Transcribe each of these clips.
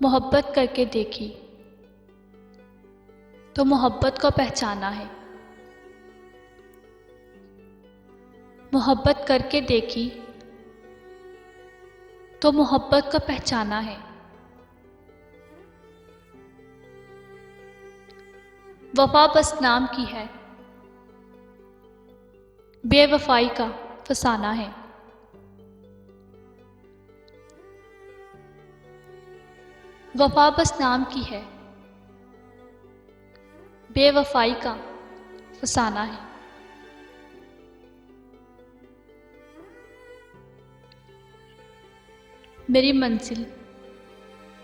मोहब्बत करके देखी तो मोहब्बत को पहचाना है। मोहब्बत करके देखी तो मोहब्बत को पहचाना है। वफा बस नाम की है, बेवफाई का फसाना है। वफा बस नाम की है, बेवफाई का फसाना है। मेरी मंजिल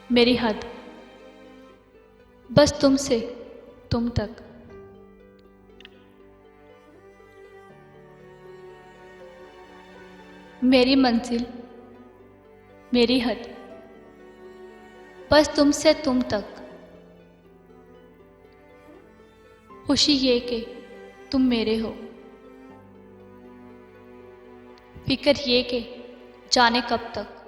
मेरी हद, बस तुमसे तुम तक। मेरी मंजिल मेरी हद, बस तुमसे तुम तक। खुशी ये कि तुम मेरे हो, फिक्र ये कि जाने कब तक।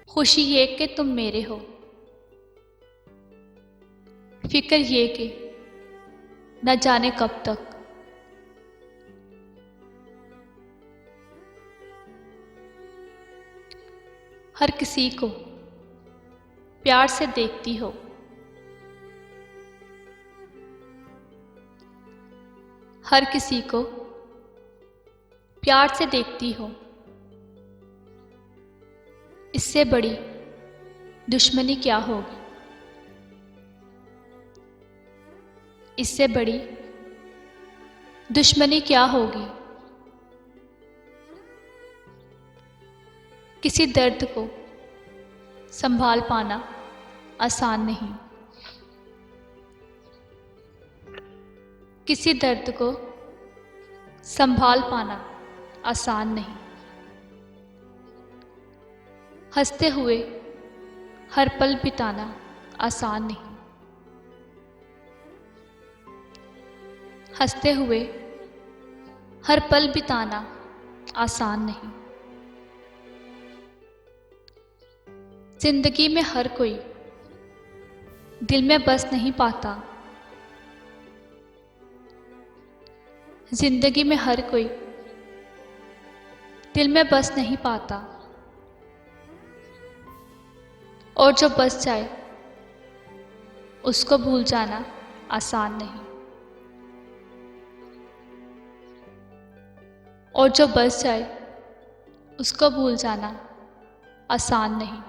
खुशी ये कि तुम मेरे हो, फिक्र ये कि न जाने कब तक। हर किसी को प्यार से देखती हो, हर किसी को प्यार से देखती हो। इससे बड़ी दुश्मनी क्या होगी, इससे बड़ी दुश्मनी क्या होगी। किसी दर्द को संभाल पाना आसान नहीं, किसी दर्द को संभाल पाना आसान नहीं। हंसते हुए हर पल बिताना आसान नहीं, हंसते हुए हर पल बिताना आसान नहीं। जिंदगी में हर कोई दिल में बस नहीं पाता, जिंदगी में हर कोई दिल में बस नहीं पाता। और जो बस जाए उसको भूल जाना आसान नहीं, और जो बस जाए उसको भूल जाना आसान नहीं।